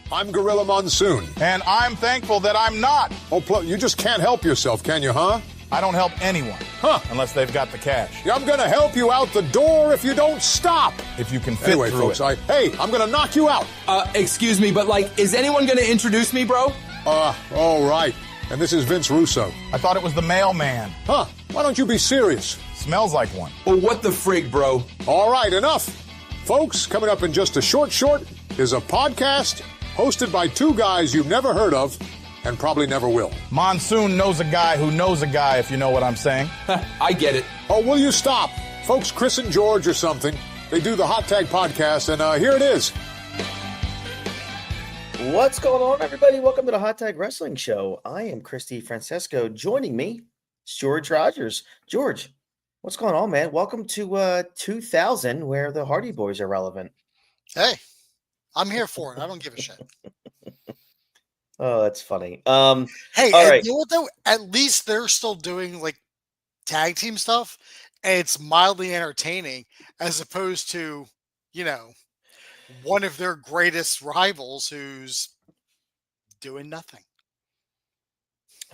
I'm Gorilla Monsoon. And I'm thankful that I'm not. Oh, you just can't help yourself, can you, huh? I don't help anyone. Huh. Unless they've got the cash. Yeah, I'm going to help you out the door if you don't stop. If you can fit anyway, through folks, it. I'm going to knock you out. Excuse me, but, is anyone going to introduce me, bro? All right. And this is Vince Russo. I thought it was the mailman. Huh. Why don't you be serious? Smells like one. Oh, what the frig, bro? All right, enough. Folks, coming up in just a short is a podcast hosted by two guys you've never heard of and probably never will. Monsoon knows a guy who knows a guy, if you know what I'm saying. I get it. Oh, will you stop? Folks, Chris and George or something, they do the Hot Tag Podcast, and here it is. What's going on, everybody? Welcome to the Hot Tag Wrestling Show. I am Christy Francesco. Joining me is George Rogers. George, what's going on, man? Welcome to 2000, where the Hardy Boys are relevant. Hey, I'm here for it. I don't give a shit. Oh, that's funny. Hey, all right. you know what, though? At least they're still doing, tag team stuff, and it's mildly entertaining, as opposed to, one of their greatest rivals who's doing nothing.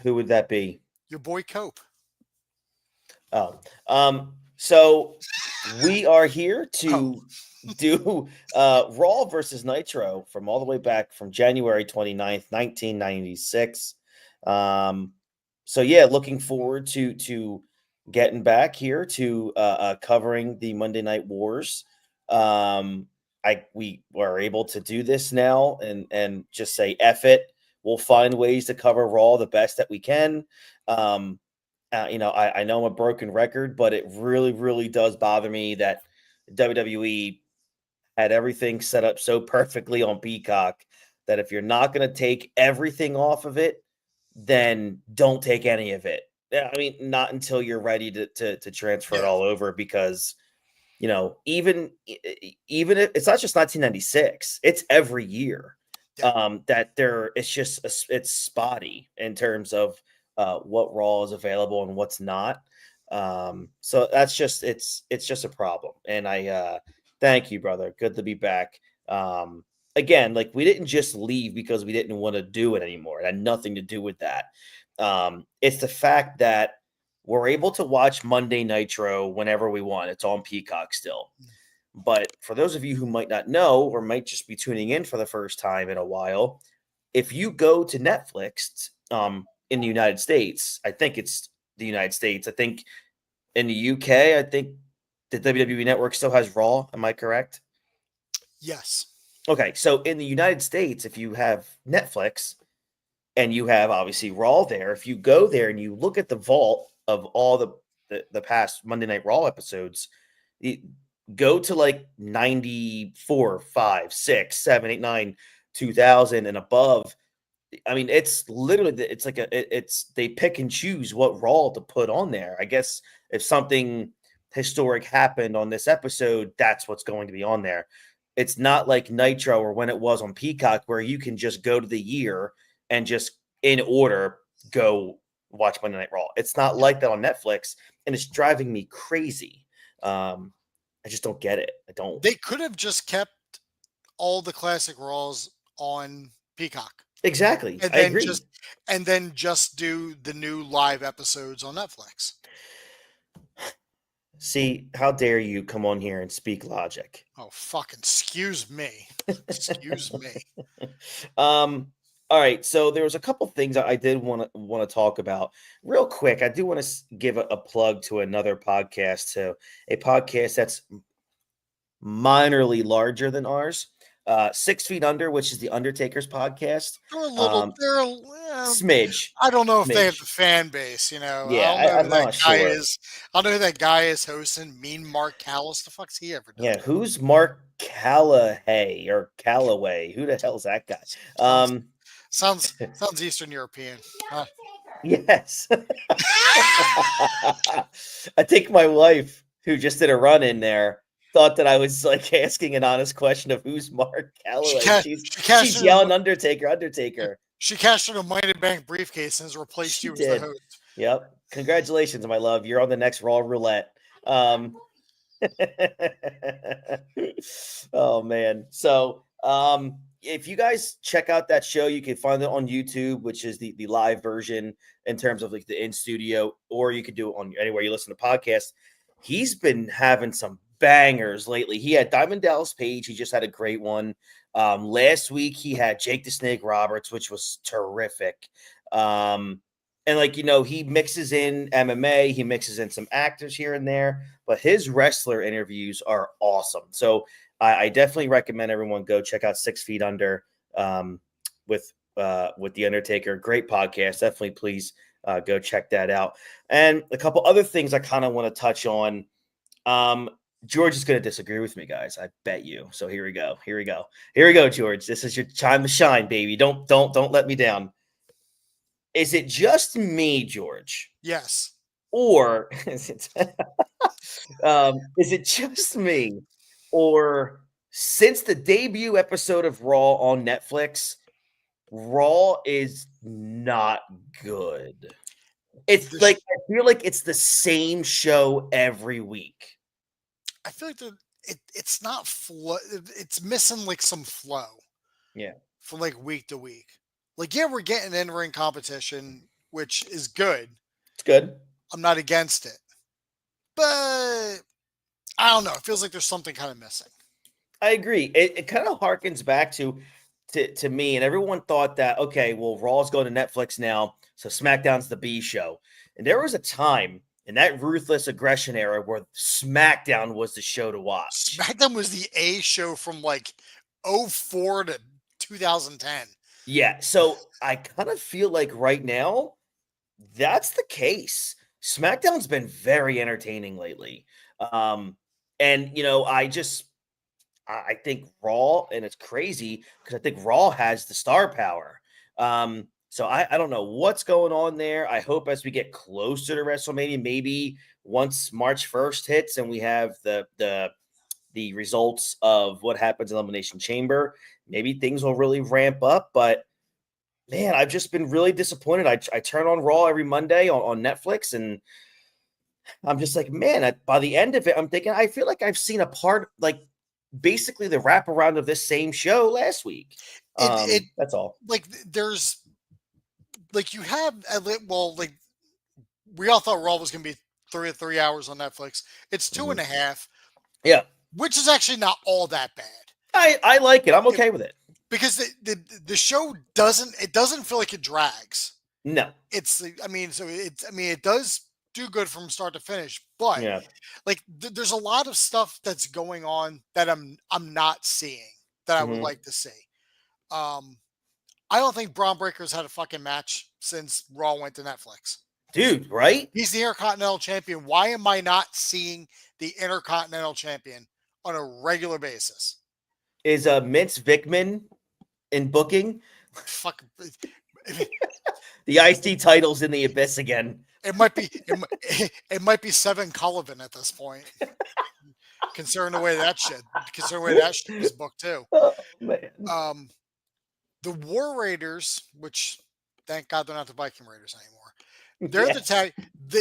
Who would that be? Your boy Cope. Oh, so we are here to do Raw versus Nitro from all the way back from January 29th, 1996. So yeah, looking forward to getting back here to covering the Monday Night Wars. We were able to do this now and just say F it. We'll find ways to cover Raw the best that we can. I know I'm a broken record, but it really, really does bother me that WWE had everything set up so perfectly on Peacock that if you're not going to take everything off of it, then don't take any of it. I mean, not until you're ready to transfer it all over, because even if it's not just 1996, it's every year that it's spotty in terms of what Raw is available and what's not. So that's just it's just a problem. And I thank you, brother. Good to be back. Again, we didn't just leave because we didn't want to do it anymore. It had nothing to do with that. It's the fact that we're able to watch Monday Nitro whenever we want. It's on Peacock still. But for those of you who might not know or might just be tuning in for the first time in a while, if you go to Netflix in the United States, I think it's the United States. I think in the UK, I think the WWE Network still has Raw. Am I correct? Yes. Okay, so in the United States, if you have Netflix and you have obviously Raw there, if you go there and you look at the vault of all the past Monday Night Raw episodes, go to 94, 5, 6, 7, 8, 9, 2000 and above. I mean, it's literally they pick and choose what Raw to put on there. I guess if something historic happened on this episode, that's what's going to be on there. It's not like Nitro or when it was on Peacock, where you can just go to the year and just in order go watch Monday Night Raw. It's not like that on Netflix, and it's driving me crazy. I just don't get it. I don't. They could have just kept all the classic Raws on Peacock. Exactly. And I agree. then just do the new live episodes on Netflix. See, how dare you come on here and speak logic? Oh, fucking excuse me. Excuse me. All right, so there was a couple things I did want to talk about real quick. I do want to give a plug to another podcast, to a podcast that's minorly larger than ours. 6 Feet Under, which is the Undertaker's podcast. They're a smidge. I don't know if they have the fan base, Yeah, I don't know I'm not sure. I don't know who that guy is hosting. Mean Mark Callis. The fuck's he ever done? Yeah, who's Mark Calloway or Callaway? Who the hell's that guy? Sounds Eastern European. Huh? Yes. I think my wife, who just did a run in there, thought that I was asking an honest question of who's Mark Calloway. She's yelling Undertaker. She cashed in a Money Bank briefcase and has replaced you as the host. Yep. Congratulations, my love. You're on the next Raw Roulette. Oh man. So If you guys check out that show, you can find it on YouTube, which is the live version in terms of like the in studio, or you could do it on anywhere you listen to podcasts. He's been having some bangers lately. He had Diamond Dallas Page. He just had a great one. Last week he had Jake the Snake Roberts, which was terrific. And like, he mixes in MMA, he mixes in some actors here and there, but his wrestler interviews are awesome. So I definitely recommend everyone go check out 6 Feet Under with The Undertaker. Great podcast. Definitely please go check that out. And a couple other things I kind of want to touch on. George is going to disagree with me, guys. I bet you. So here we go. Here we go, George. This is your time to shine, baby. Don't let me down. Is it just me, George? Yes. Or is it just me? Or since the debut episode of Raw on Netflix, Raw is not good. It's like I feel like it's the same show every week. I feel like it's not flow. It's missing like some flow. Yeah. From like week to week. Like, yeah, we're getting in-ring competition, which is good. It's good. I'm not against it. But I don't know. It feels like there's something kind of missing. I agree. It kind of harkens back to me, and everyone thought that, okay, well, Raw's going to Netflix now, so SmackDown's the B show. And there was a time in that ruthless aggression era where SmackDown was the show to watch. SmackDown was the A show from like 2004 to 2010. Yeah, so I kind of feel like right now that's the case. SmackDown's been very entertaining lately. And I think Raw, and it's crazy because I think Raw has the star power. So I don't know what's going on there. I hope as we get closer to WrestleMania, maybe once March 1st hits and we have the results of what happens in Elimination Chamber, maybe things will really ramp up. But man, I've just been really disappointed. I turn on Raw every Monday on Netflix, and I'm just like, man, by the end of it, I'm thinking, I feel like I've seen a part, like basically the wraparound of this same show last week. That's all. Like there's, like you have, like we all thought Raw was going to be 3 hours on Netflix. It's 2.5. Yeah. Which is actually not all that bad. I like it. I'm okay with it. Because the show doesn't feel like it drags. No. It does do good from start to finish, but like there's a lot of stuff that's going on that I'm not seeing that I would like to see. I don't think Braun Breaker's had a fucking match since Raw went to Netflix. Dude, right? He's the Intercontinental Champion. Why am I not seeing the Intercontinental Champion on a regular basis? Is Vince Vickman in booking? Fuck. The IC title's in the abyss again. It might be Seven Cullivan at this point. Considering the way that shit is booked too. Oh, man. The War Raiders, which thank God they're not the Viking Raiders anymore.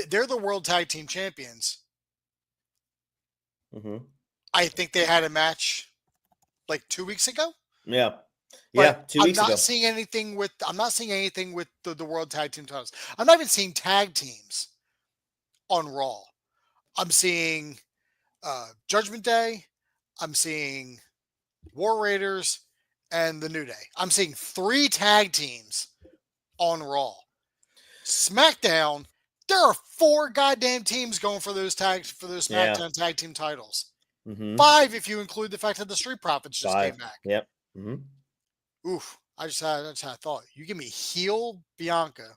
They're the World Tag Team Champions. Mm-hmm. I think they had a match like 2 weeks ago. Yeah. But 2 weeks ago. I'm not seeing anything with the World Tag Team titles. I'm not even seeing tag teams on Raw. I'm seeing Judgment Day. I'm seeing War Raiders and the New Day. I'm seeing 3 tag teams on Raw. SmackDown, there are 4 goddamn teams going for those SmackDown tag team titles. Mm-hmm. 5 if you include the fact that the Street Profits just came back. Yep. Mm-hmm. Oof. I just had a thought. You give me heel Bianca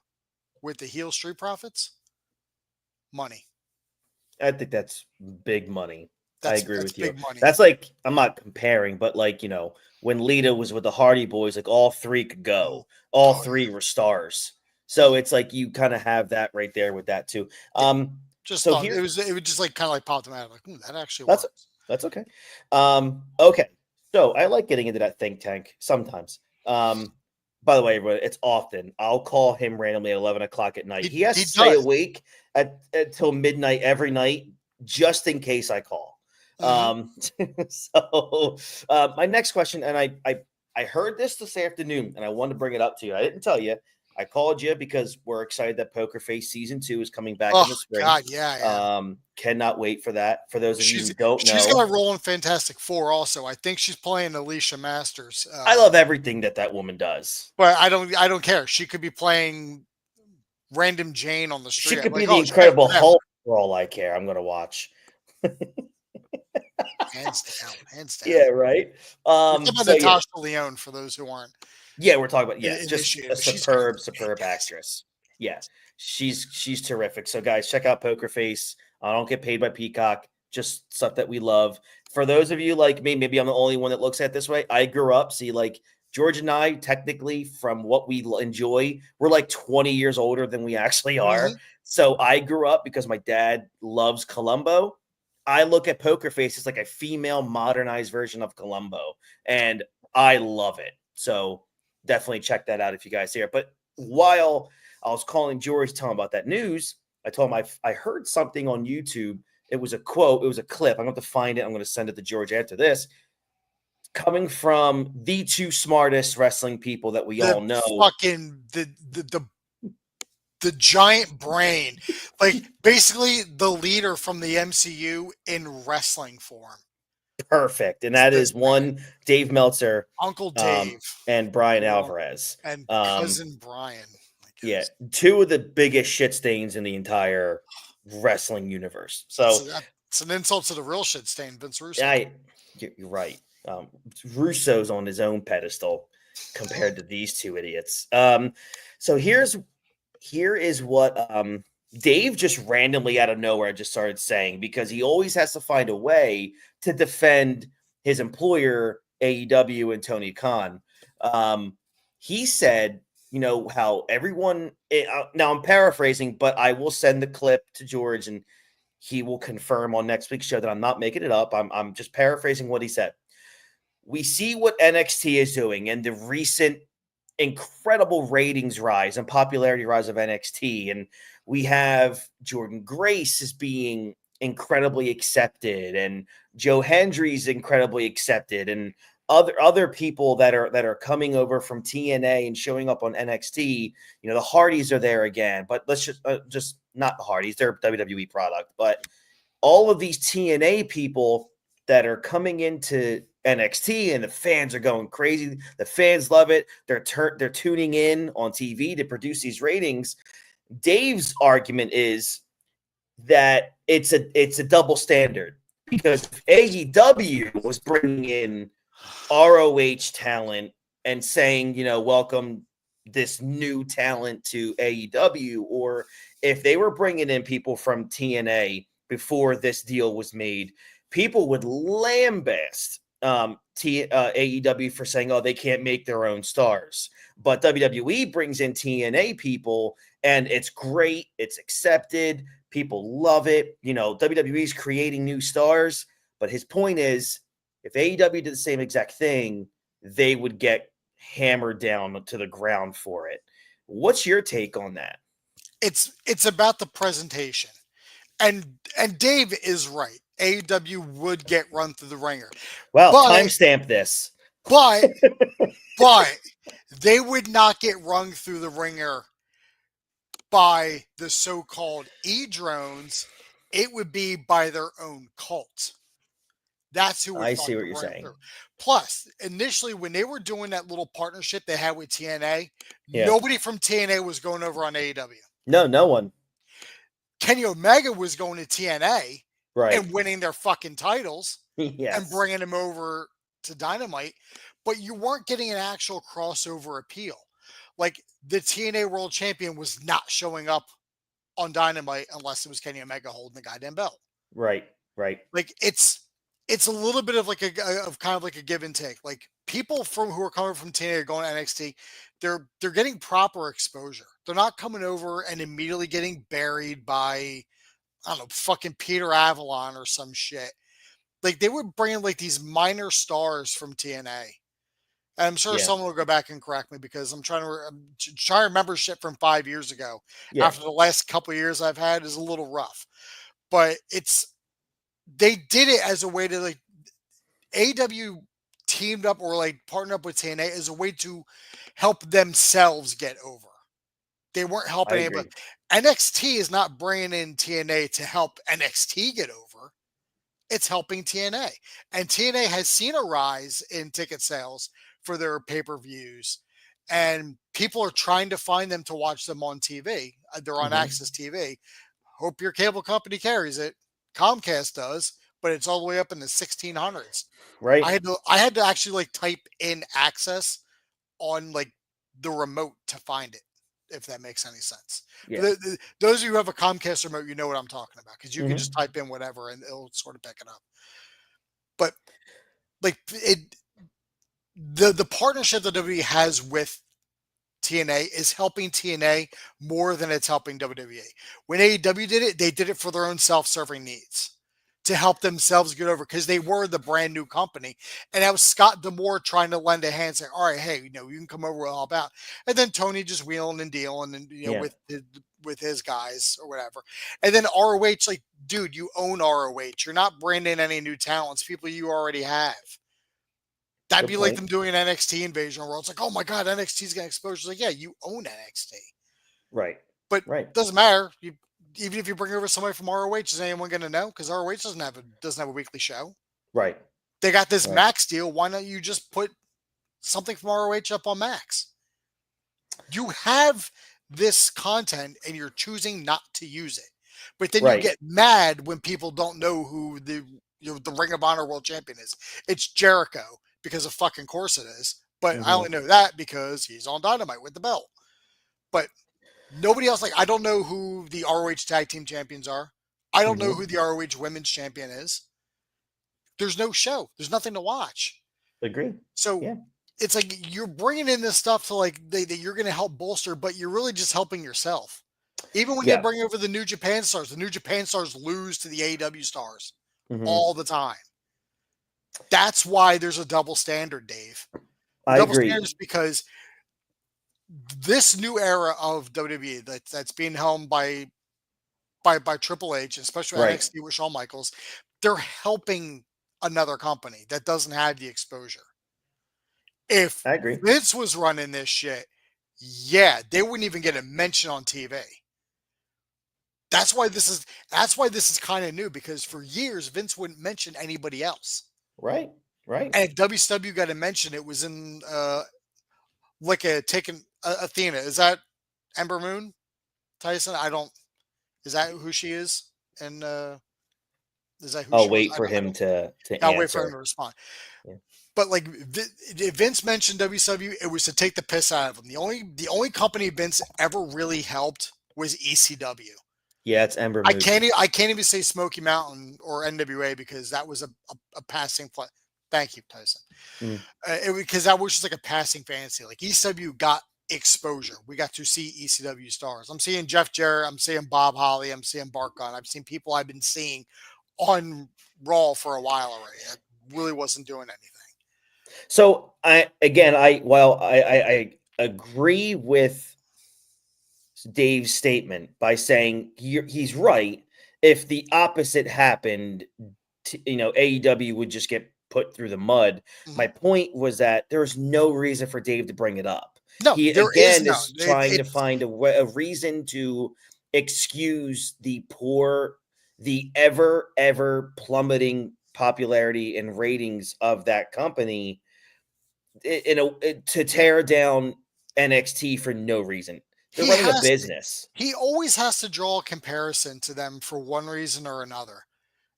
with the heel Street Profits? Money. I think that's big money. I agree with you. Big money. That's like, I'm not comparing, but like, when Lita was with the Hardy Boys, like all 3 could go. All 3 were stars. So it's like you kind of have that right there with that too. It would just like kind of like popped them out. Like, that actually works. That's okay. Okay. So I like getting into that think tank sometimes. By the way, everyone, it's often. I'll call him randomly at 11 o'clock at night. He has to stay awake until midnight every night, just in case I call. So my next question, and I heard this afternoon, and I wanted to bring it up to you. I didn't tell you. I called you because we're excited that Poker Face Season 2 is coming back in the spring. God, yeah. Cannot wait for that. For those of you who don't know, she's got a role in Fantastic Four. Also, I think she's playing Alicia Masters. I love everything that woman does, but I don't care. She could be playing random Jane on the street. She could be the Incredible Hulk for all I care. I'm going to watch. Hands down. Yeah, right. Natasha Lyonne for those who aren't. Yeah, we're talking about just a superb actress. Yeah, she's terrific. So guys, check out Poker Face. I don't get paid by Peacock, just stuff that we love. For those of you like me, maybe I'm the only one that looks at it this way. I grew up, like George and I, technically, from what we enjoy, we're like 20 years older than we actually are. Mm-hmm. So I grew up because my dad loves Columbo. I look at Poker Face as like a female modernized version of Columbo, and I love it. So definitely check that out if you guys hear it. But while I was calling George to tell him about that news, I told him I heard something on YouTube. It was a quote. It was a clip. I'm going to find it. I'm going to send it to George after this. Coming from the two smartest wrestling people that we all know. Fucking the giant brain. Like basically the leader from the MCU in wrestling form. Perfect. And that is one Dave Meltzer, Uncle Dave, and Brian Alvarez. And cousin Brian. Yeah, two of the biggest shit stains in the entire wrestling universe. So it's an insult to the real shit stain, Vince Russo. You're right. Russo's on his own pedestal compared to these two idiots. So here is what Dave just randomly out of nowhere just started saying, because he always has to find a way to defend his employer, AEW, and Tony Khan. He said, how everyone now I'm paraphrasing, but I will send the clip to George and he will confirm on next week's show that I'm not making it up. I'm just paraphrasing what he said. We see what NXT is doing and the recent incredible ratings rise and popularity rise of NXT. And we have Jordan Grace as being incredibly accepted, and Joe Hendry's incredibly accepted, and other people that are coming over from TNA and showing up on NXT. The Hardys are there again, but let's just not the Hardys. They're WWE product, but all of these TNA people that are coming into NXT, and the fans are going crazy. The fans love it. They're tuning in on TV to produce these ratings. Dave's argument is that it's a double standard, because AEW was bringing in ROH talent and saying, welcome this new talent to AEW, or if they were bringing in people from TNA before this deal was made, people would lambaste AEW for saying, oh, they can't make their own stars. But WWE brings in TNA people, and it's great. It's accepted. People love it. WWE is creating new stars. But his point is, if AEW did the same exact thing, they would get hammered down to the ground for it. What's your take on that? It's about the presentation. And Dave is right. AEW would get run through the ringer. Well, timestamp this. But they would not get run through the ringer by the so-called E-drones. It would be by their own cult. That's who would. I see what you're saying. Through. Plus, initially, when they were doing that little partnership they had with TNA, nobody from TNA was going over on AEW. No one. Kenny Omega was going to TNA, right, and winning their fucking titles, yes, and bringing them over to Dynamite, but you weren't getting an actual crossover appeal. Like the TNA World Champion was not showing up on Dynamite unless it was Kenny Omega holding the goddamn belt. Right. Like it's a little bit of like a give and take. Like people who are coming from TNA are going to NXT, they're getting proper exposure. They're not coming over and immediately getting buried by, I don't know, fucking Peter Avalon or some shit. Like they were bringing like these minor stars from TNA. And I'm sure someone will go back and correct me, because I'm trying to remember shit from 5 years ago. Yeah. After the last couple of years I've had is a little rough, but it's they did it as a way to like AEW teamed up or like partnered up with TNA as a way to help themselves get over. They weren't I helping agree. anybody. NXT is not bringing in TNA to help NXT get over. It's helping TNA. And TNA has seen a rise in ticket sales for their pay-per-views. And people are trying to find them to watch them on TV. They're on Access TV. Hope your cable company carries it. Comcast does, but it's all the way up in the 1600s. Right. I had to actually like type in Access on like the remote to find it, if that makes any sense. Yeah. Those of you who have a Comcast remote, you know what I'm talking about because you can Mhm. just type in whatever and it'll sort of pick it up. But like the partnership that WWE has with TNA is helping TNA more than it's helping WWE. When AEW did it, they did it for their own self-serving needs to help themselves get over because they were the brand new company. And that was Scott D'Amore trying to lend a hand saying, all right, hey, you can come over, we'll help out. And then Tony just wheeling and dealing and, with his guys or whatever. And then ROH, like, dude, you own ROH. You're not branding any new talents, people you already have. That'd be like them doing an NXT invasion where it's like, oh my God, NXT's getting exposure. It's like, yeah, you own NXT. Right. But Right. it doesn't matter. Even if you bring over somebody from ROH, is anyone going to know? Because ROH doesn't have a weekly show. Right. They got this Max deal. Why not you just put something from ROH up on Max? You have this content and you're choosing not to use it. But then you get mad when people don't know who the Ring of Honor World Champion is. It's Jericho because of fucking course it is. But I only know that because he's on Dynamite with the belt. But nobody else, like, I don't know who the ROH Tag Team Champions are. I don't know who the ROH Women's Champion is. There's no show. There's nothing to watch. Agree. So it's like you're bringing in this stuff to like that you're going to help bolster, but you're really just helping yourself. Even when they bring over the New Japan stars, the New Japan stars lose to the AEW stars all the time. That's why there's a double standard, Dave. I agree. Standard is because this new era of WWE that's being helmed by Triple H, especially NXT with Shawn Michaels, they're helping another company that doesn't have the exposure. If I agree. Vince was running this shit, they wouldn't even get a mention on TV. That's why this is kind of new because for years Vince wouldn't mention anybody else. Right. Right. And if WCW got a mention, it was in Athena. Is that Ember Moon Tyson? Is that who she is? And is that who I'll she wait was? for him to I'll wait for him to respond. Yeah. But like if Vince mentioned WCW, it was to take the piss out of him. The only company Vince ever really helped was ECW. Yeah, it's Ember Moon. I can't even say Smoky Mountain or NWA because that was a passing. Thank you, Tyson. Because that was just like a passing fantasy. Like ECW got exposure. We got to see ECW stars. I'm seeing Jeff Jarrett. I'm seeing Bob Holly. I'm seeing Bart Gunn. I've seen people I've been seeing on Raw for a while already. I really wasn't doing anything. So I agree with Dave's statement by saying he's right. If the opposite happened, AEW would just get put through the mud. My point was that there's no reason for Dave to bring it up. No, he there again is trying to find a reason to excuse the ever plummeting popularity and ratings of that company to tear down NXT for no reason. They're running a business. He always has to draw a comparison to them for one reason or another.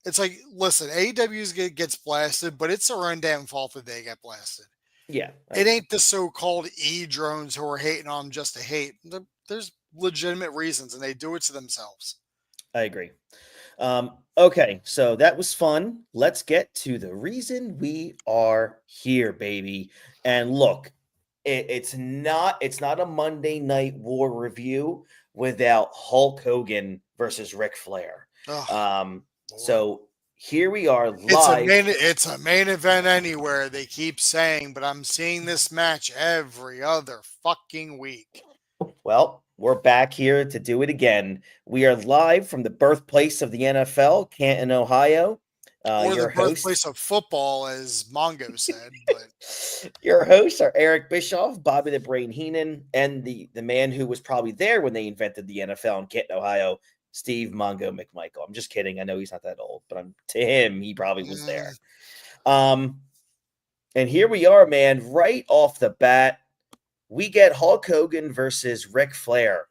It's like, listen, AEW gets blasted, but it's their own damn fault that they get blasted. Yeah. It ain't the so-called E-drones who are hating on them just to hate. There's legitimate reasons, and they do it to themselves. I agree. Okay, so that was fun. Let's get to the reason we are here, baby. And look, it's not a Monday Night War review without Hulk Hogan versus Ric Flair. So here we are live. It's a main event anywhere, they keep saying, but I'm seeing this match every other fucking week. Well, we're back here to do it again. We are live from the birthplace of the NFL, Canton, Ohio. Or the Your birthplace hosts, of football, as Mongo said. But your hosts are Eric Bischoff, Bobby the Brain Heenan, and the man who was probably there when they invented the NFL in Canton, Ohio, Steve Mongo McMichael. I'm just kidding. I know he's not that old, but to him, he probably was there. And here we are, man. Right off the bat, we get Hulk Hogan versus Ric Flair.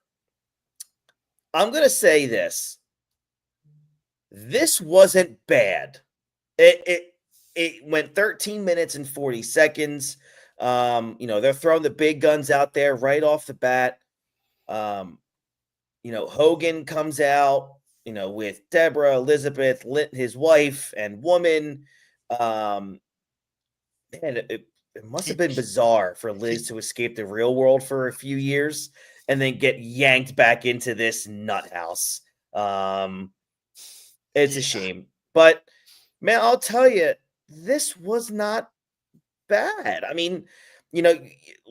I'm gonna say this. This wasn't bad. It went 13 minutes and 40 seconds. They're throwing the big guns out there right off the bat. Hogan comes out, with Deborah, Elizabeth, his wife and woman. Man, it must have been bizarre for Liz to escape the real world for a few years and then get yanked back into this nut house. It's a shame. But, man, I'll tell you, this was not bad. I mean,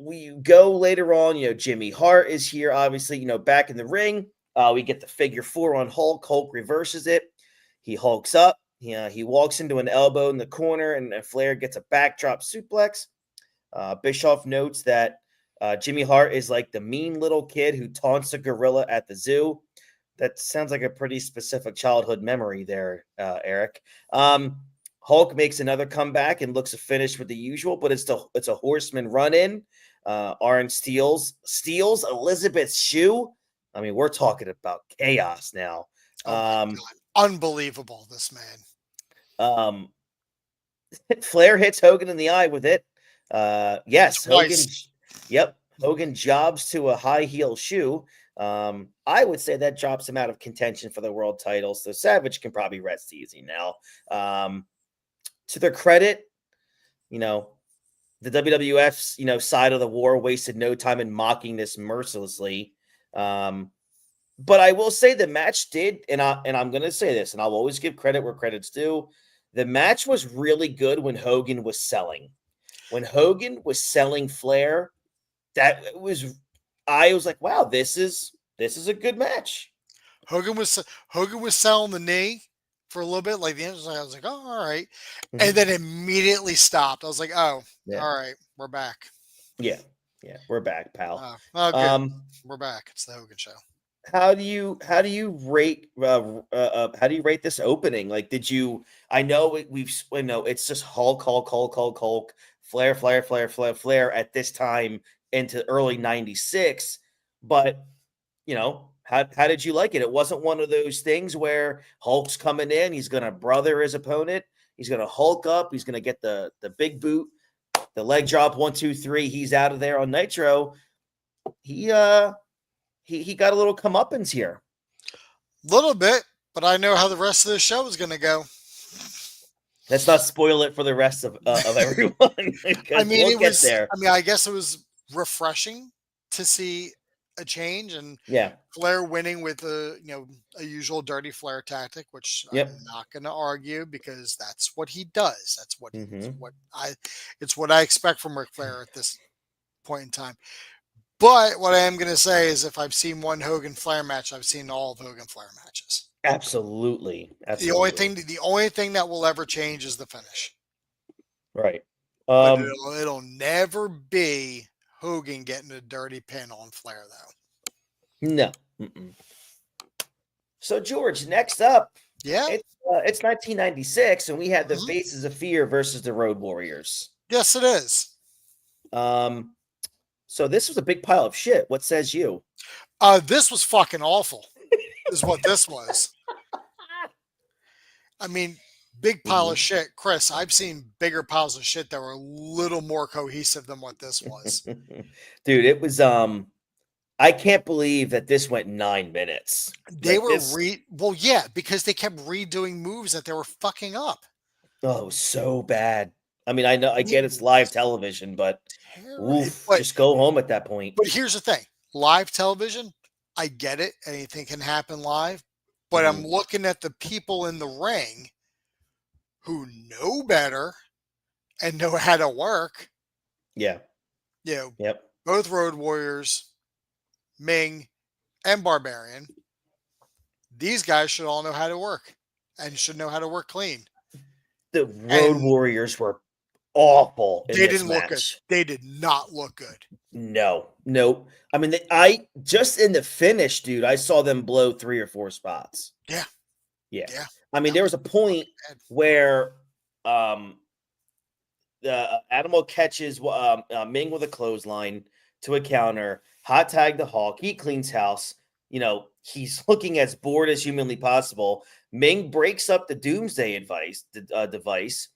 we go later on, Jimmy Hart is here, obviously, back in the ring. We get the figure 4 on Hulk. Hulk reverses it. He hulks up. He walks into an elbow in the corner, and Flair gets a backdrop suplex. Bischoff notes that Jimmy Hart is like the mean little kid who taunts a gorilla at the zoo. That sounds like a pretty specific childhood memory there, Eric. Hulk makes another comeback and looks to finish with the usual, but it's a horseman run-in. Orange steals Elizabeth's shoe. I mean, we're talking about chaos now. Unbelievable, this man. Flair hits Hogan in the eye with it. Yes, Twice. Hogan jobs to a high heel shoe. I would say that drops him out of contention for the world title. So Savage can probably rest easy now. To their credit, the WWF's, side of the war wasted no time in mocking this mercilessly. But I will say the match did, and I'm going to say this, and I'll always give credit where credit's due. The match was really good when Hogan was selling. When Hogan was selling Flair, I was like, wow, this is a good match. Hogan was selling the knee for a little bit, like the end. I was like, oh, all right, and then immediately stopped. I was like, oh, all right, we're back. Yeah, we're back, pal. Good. We're back. It's the Hogan show. How do you rate this opening? Like, did you? I know it's just Hulk, Flair at this time into early '96, but how did you like it? It wasn't one of those things where Hulk's coming in, he's gonna brother his opponent, he's gonna Hulk up, he's gonna get the big boot, the leg drop, 1, 2, 3, he's out of there on Nitro. He got a little comeuppance here. Little bit, but I know how the rest of the show is going to go. Let's not spoil it for the rest of everyone. I mean, we'll get there. I mean, I guess it was refreshing to see a change, and Flair winning with a usual dirty Flair tactic, which I'm not going to argue because that's what he does. That's what it's what I expect from Ric Flair at this point in time. But what I am going to say is if I've seen one Hogan Flair match, I've seen all of Hogan Flair matches. Absolutely. The only thing that will ever change is the finish. Right. But it'll never be Hogan getting a dirty pin on Flair, though. No. Mm-mm. So, George, next up, it's 1996, and we had the Faces of Fear versus the Road Warriors. Yes, it is. So this was a big pile of shit. What says you? This was fucking awful, is what this was. I mean, big pile of shit. Chris, I've seen bigger piles of shit that were a little more cohesive than what this was. Dude, it was I can't believe that this went 9 minutes. They were because they kept redoing moves that they were fucking up. Oh, so bad. I mean, I know I get it's live television, but just go home at that point. But here's the thing. Live television, I get it. Anything can happen live. But I'm looking at the people in the ring who know better and know how to work. Yeah. Both Road Warriors, Ming, and Barbarian. These guys should all know how to work and should know how to work clean. The Road Warriors were awful in They this didn't look good. match. They did not look good. No. I mean, I just in the finish, dude, I saw them blow 3 or 4 spots. Yeah. I mean, there was a point where the Animal catches Ming with a clothesline to a counter, hot tag the Hawk, he cleans house. You know, he's looking as bored as humanly possible. Ming breaks up the Doomsday device,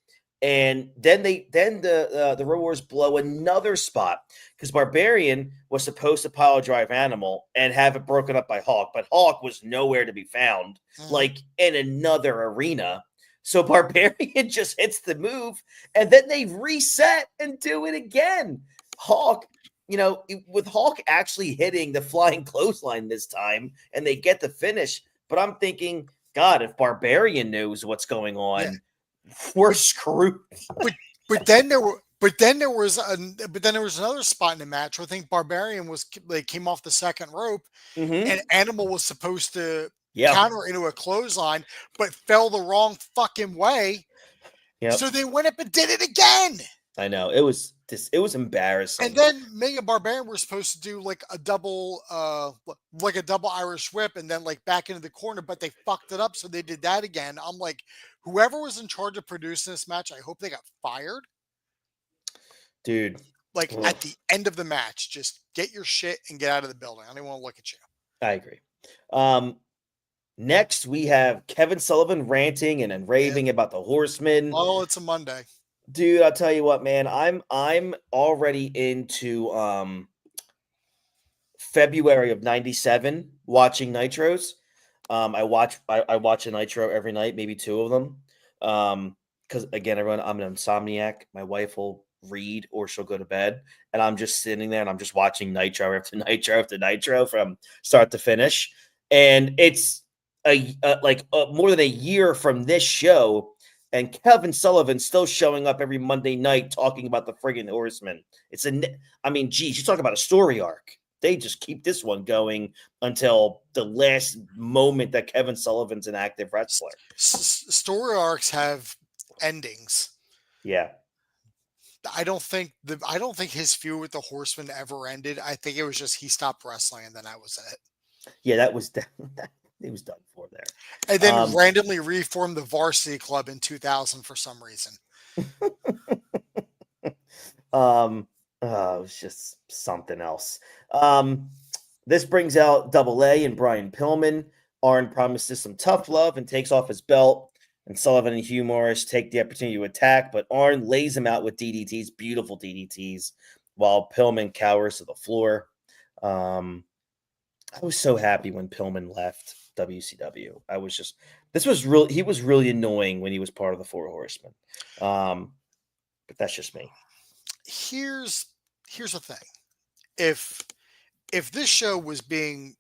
and then the Road Warriors blow another spot because Barbarian was supposed to pile drive Animal and have it broken up by Hawk, but Hawk was nowhere to be found, like in another arena. So Barbarian just hits the move, and then they reset and do it again. Hawk, with Hawk actually hitting the flying clothesline this time, and they get the finish. But I'm thinking, God, if Barbarian knows what's going on, we're screwed. But then there was another spot in the match where I think Barbarian came off the second rope, and Animal was supposed to counter into a clothesline, but fell the wrong fucking way. So they went up and did it again. I know. It was embarrassing. And then Ming and Barbarian were supposed to do like a double Irish whip and then like back into the corner, but they fucked it up. So they did that again. I'm like, whoever was in charge of producing this match, I hope they got fired. Dude. Like at the end of the match, just get your shit and get out of the building. I don't want to look at you. I agree. Next, we have Kevin Sullivan ranting and raving about the Horsemen. Oh, it's a Monday. Dude, I'll tell you what, man. I'm already into February of '97 watching Nitros. I watch a Nitro every night, maybe 2 of them. Because again, everyone, I'm an insomniac. My wife will read or she'll go to bed, and I'm just sitting there and I'm just watching Nitro after Nitro after Nitro from start to finish. And it's more than a year from this show, and Kevin Sullivan still showing up every Monday night talking about the friggin' Horsemen. You talk about a story arc. They just keep this one going until the last moment that Kevin Sullivan's an active wrestler. Story arcs have endings. Yeah. I don't think his feud with the Horsemen ever ended. I think it was just he stopped wrestling and then that was it. Yeah, that was he was done for there. And then randomly reformed the Varsity Club in 2000 for some reason. It was just something else. This brings out Double A and Brian Pillman. Arn promises some tough love and takes off his belt. And Sullivan and Hugh Morris take the opportunity to attack, but Arn lays him out with DDTs, beautiful DDTs, while Pillman cowers to the floor. I was so happy when Pillman left WCW. He was really annoying when he was part of the Four Horsemen. But that's just me. Here's the thing. If this show was being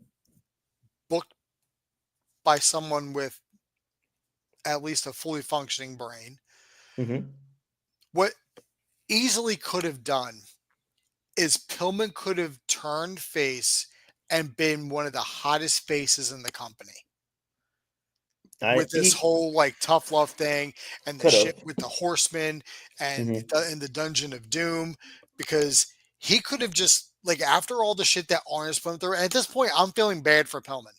booked by someone with at least a fully functioning brain, what easily could have done is Pillman could have turned face and been one of the hottest faces in the company. With this whole like tough love thing and the shit with the Horsemen and in the Dungeon of Doom, because he could have just like after all the shit that Arn has put through. And at this point, I'm feeling bad for Pillman.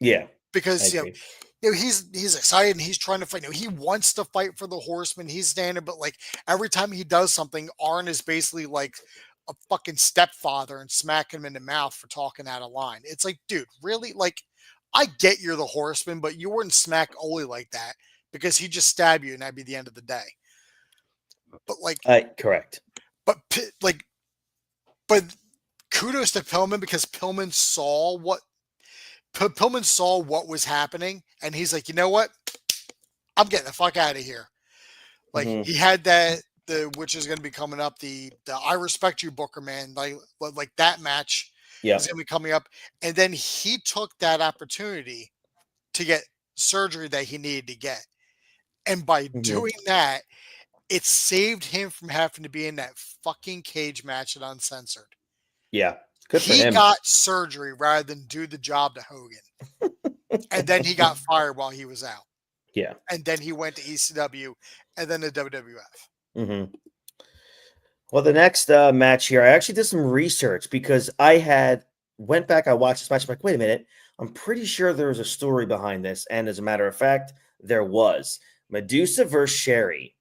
Yeah, because he's excited and he's trying to fight. He wants to fight for the Horsemen. He's standing, but like every time he does something, Arn is basically like a fucking stepfather and smacking him in the mouth for talking out of line. It's like, dude, really? Like, I get you're the Horseman, but you wouldn't smack Ole like that because he'd just stab you and that'd be the end of the day. But like, correct. But kudos to Pillman because Pillman saw what was happening, and he's like, you know what? I'm getting the fuck out of here. Like he had which is going to be coming up. The I Respect You Booker, man. Like that match is going to be coming up. And then he took that opportunity to get surgery that he needed to get. And by doing that, it saved him from having to be in that fucking cage match at Uncensored. Yeah. Good for him. He got surgery rather than do the job to Hogan. And then he got fired while he was out. Yeah. And then he went to ECW and then to WWF. Mm-hmm. Well, the next match here, I actually did some research because I went back, I watched this match. I'm like, wait a minute, I'm pretty sure there was a story behind this, and as a matter of fact, there was. Medusa versus Sherry.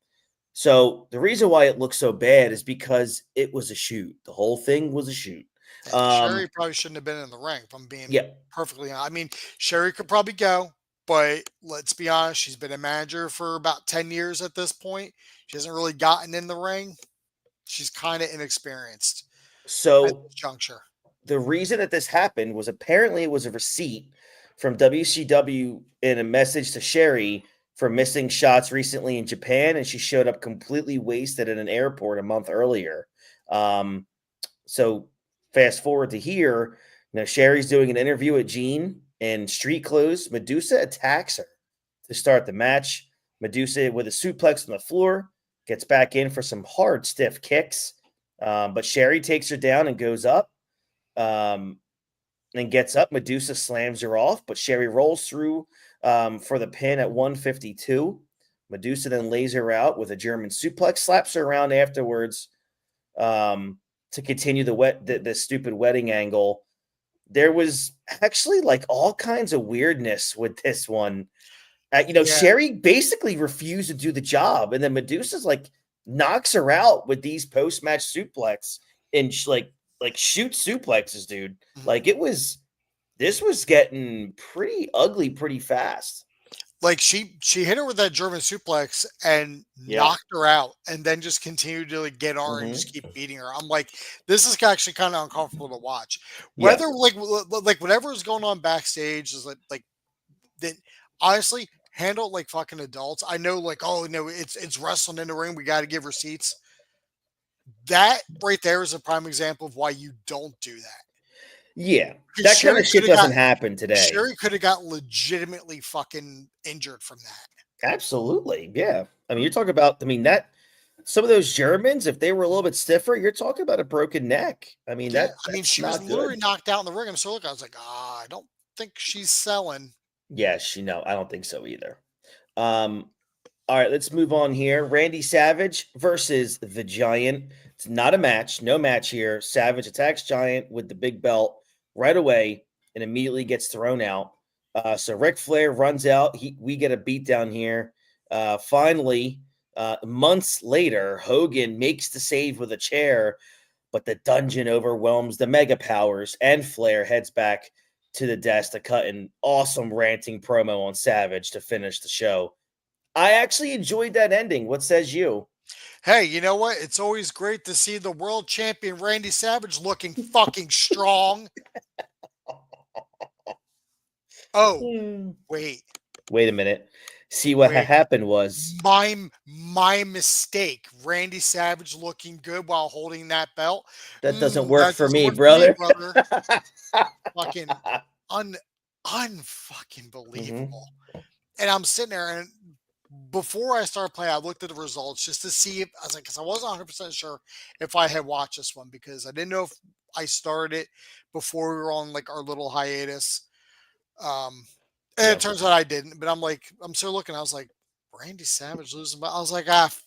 So the reason why it looked so bad is because it was a shoot. The whole thing was a shoot. And Sherry probably shouldn't have been in the ring, if I'm being Yeah. perfectly honest. I mean, Sherry could probably go, but let's be honest, she's been a manager for about 10 years at this point. She hasn't really gotten in the ring. She's kind of inexperienced at So this juncture. the reason that this happened was apparently it was a receipt from WCW in a message to Sherry for missing shots recently in Japan, and she showed up completely wasted at an airport a month earlier. So fast forward to here, Sherry's doing an interview at Gene in street clothes. Medusa attacks her to start the match. Medusa with a suplex on the floor gets back in for some hard, stiff kicks, but Sherry takes her down and goes up. And gets up. Medusa slams her off, but Sherry rolls through for the pin at 152. Medusa then lays her out with a German suplex, slaps her around afterwards to continue the stupid wedding angle. There was actually like all kinds of weirdness with this one. Sherry basically refused to do the job, and then Medusa's like knocks her out with these post-match suplex and like shoot suplexes, dude. Like this was getting pretty ugly pretty fast. Like she hit her with that German suplex and knocked her out, and then just continued to like get on her and just keep beating her. I'm like, this is actually kind of uncomfortable to watch. Whether like whatever is going on backstage is like then honestly handle it like fucking adults. I know like, oh no, it's wrestling in the ring. We got to give receipts. That right there is a prime example of why you don't do that. Yeah, that kind of shit doesn't happen today. Sherry could have got legitimately fucking injured from that. Absolutely, yeah. I mean, you're talking about. I mean that some of those Germans, if they were a little bit stiffer, you're talking about a broken neck. I mean she was literally knocked out in the ring. I'm so I was like, I don't think she's selling. Yeah, I don't think so either. All right, let's move on here. Randy Savage versus the Giant. It's not a match. No match here. Savage attacks Giant with the big belt right away and immediately gets thrown out. So Ric Flair runs out. We get a beatdown here. Finally, months later, Hogan makes the save with a chair, but the dungeon overwhelms the Mega Powers, and Flair heads back to the desk to cut an awesome ranting promo on Savage to finish the show. I actually enjoyed that ending. What says you? Hey, you know what? It's always great to see the world champion Randy Savage looking fucking strong. Oh, wait. Wait a minute. See what happened was my mistake. Randy Savage looking good while holding that belt. That doesn't work for me, brother. Fucking unfucking believable. And I'm sitting there, and before I started playing, I looked at the results just to see if I was like, because I wasn't 100% sure if I had watched this one because I didn't know if I started it before we were on like our little hiatus. And it turns out I didn't, but I'm still looking. I was like, Randy Savage losing, but I was like,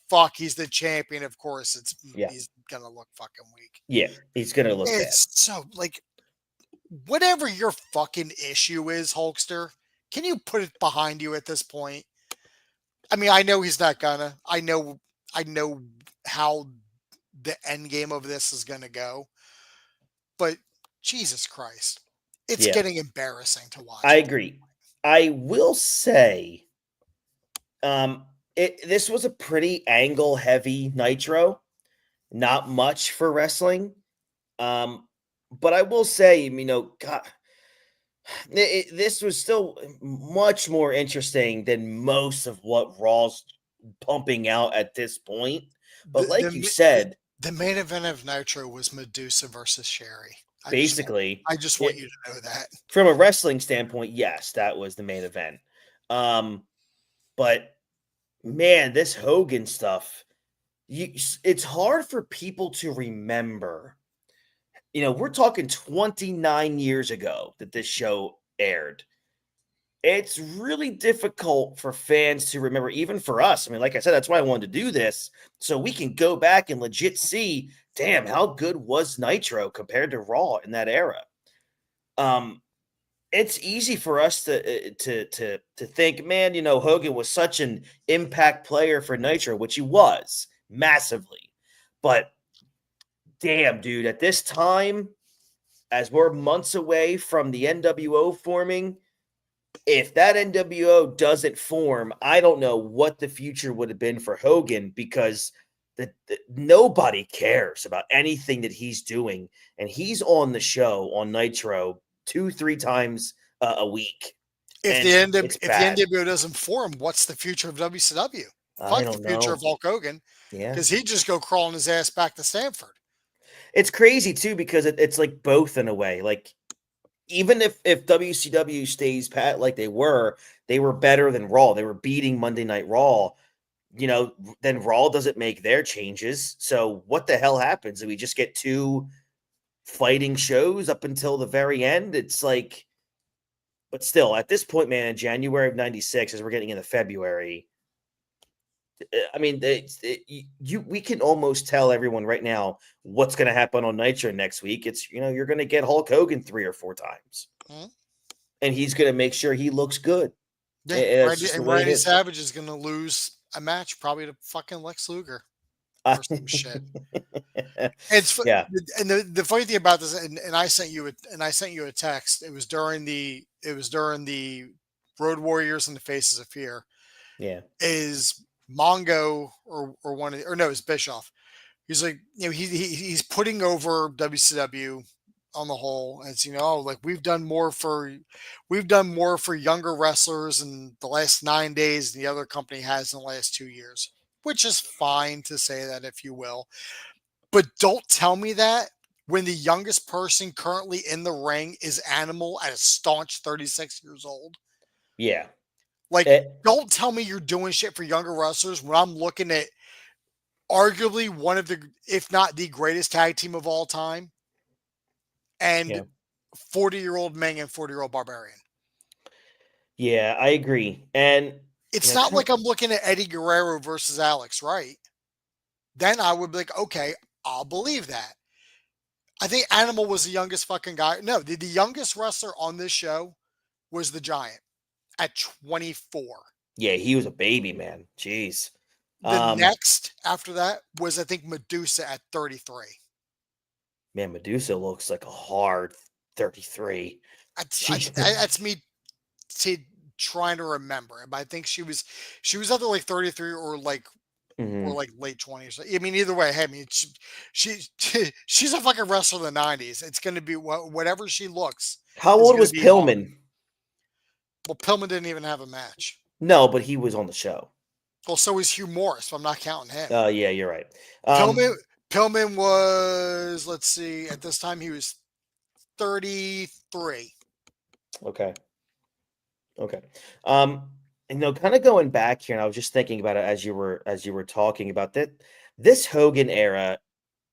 fuck, he's the champion. Of course, he's gonna look fucking weak. Yeah, he's gonna look bad. So like, whatever your fucking issue is, Hulkster, can you put it behind you at this point? I mean, I know he's not gonna. I know how the end game of this is gonna go, but Jesus Christ, it's getting embarrassing to watch. I agree. I will say, this was a pretty angle heavy Nitro, not much for wrestling. But I will say, God, this was still much more interesting than most of what Raw's pumping out at this point. But like you said, the main event of Nitro was Medusa versus Sherry. I just want you to know that. From a wrestling standpoint, yes, that was the main event. But man, this Hogan stuff, it's hard for people to remember. We're talking 29 years ago that this show aired. it's really difficult for fans to remember, even for us. I mean, like I said, that's why I wanted to do this, so we can go back and legit see, damn, how good was Nitro compared to Raw in that era. It's easy for us to think, man, Hogan was such an impact player for Nitro, which he was massively. But damn, dude, at this time, as we're months away from the NWO forming, if that NWO doesn't form, I don't know what the future would have been for Hogan, because nobody cares about anything that he's doing, and he's on the show on Nitro 2-3 times a week. If And it's if the bad. NWO doesn't form, what's the future of WCW? I Fuck the don't future know. of Hulk Hogan, Yeah. because he'd just go crawling his ass back to Stamford. It's crazy too, because it's like both in a way. Like, even if WCW stays pat like they were better than Raw. They were beating Monday Night Raw. Then Raw doesn't make their changes. So what the hell happens? Do we just get 2 fighting shows up until the very end? It's like, but still, at this point, man, in January of '96, as we're getting into February, I mean, we can almost tell everyone right now what's going to happen on Nitro next week. It's, you're going to get Hulk Hogan 3 or 4 times, and he's going to make sure he looks good. Yeah, It's just the way it Randy is. Savage is going to lose a match probably to fucking Lex Luger or some shit. It's Yeah. And the funny thing about this, and I sent you a text. It was during the Road Warriors and the Faces of Fear. Yeah. Is Mongo or no, it's Bischoff. He's like, he's putting over WCW on the whole. And it's, like we've done more for younger wrestlers in the last 9 days than the other company has in the last 2 years, which is fine to say that, if you will. But don't tell me that when the youngest person currently in the ring is Animal at a staunch 36 years old. Yeah. Like, don't tell me you're doing shit for younger wrestlers when I'm looking at arguably one of the, if not the greatest tag team of all time, and 40-year-old Meng and 40-year-old Barbarian. Yeah, I agree. And it's not like I'm looking at Eddie Guerrero versus Alex Wright. Then I would be like, okay, I'll believe that. I think Animal was the youngest fucking guy. No, the youngest wrestler on this show was the Giant at 24. Yeah, he was a baby, man. Jeez. The next after that was, I think, Medusa at 33. Man, Medusa looks like a hard 33. That's me trying to remember. But I think she was either like 33 or like or like late 20s. I mean, either way, I mean, she's a fucking wrestler in the 90s. It's going to be whatever she looks. How old was Pillman? Hard. Well, Pillman didn't even have a match. No, but he was on the show. Well, so was Hugh Morris, but I'm not counting him. Yeah, you're right. Pillman was, let's see, at this time he was 33. Okay. And kind of going back here, and I was just thinking about it as you were talking about that. This Hogan era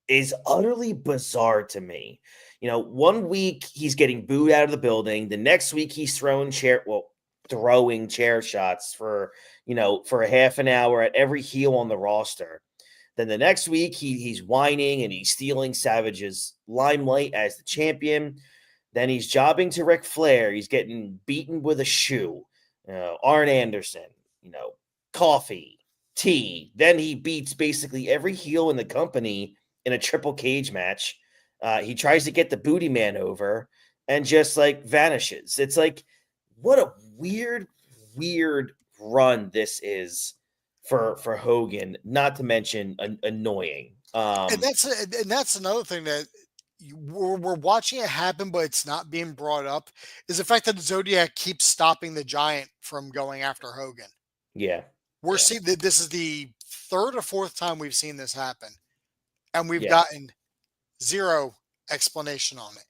is utterly bizarre to me. 1 week he's getting booed out of the building. The next week he's throwing chair shots for a half an hour at every heel on the roster. Then the next week he's whining and he's stealing Savage's limelight as the champion. Then he's jobbing to Ric Flair. He's getting beaten with a shoe. Arn Anderson, coffee, tea. Then he beats basically every heel in the company in a triple cage match. He tries to get the Booty Man over and just like vanishes. It's like, what a weird run this is for Hogan, not to mention annoying. And that's another thing that we're watching it happen, but it's not being brought up, is the fact that Zodiac keeps stopping the Giant from going after Hogan. Yeah. We're seeing that this is the 3rd or 4th time we've seen this happen, and we've gotten zero explanation on it.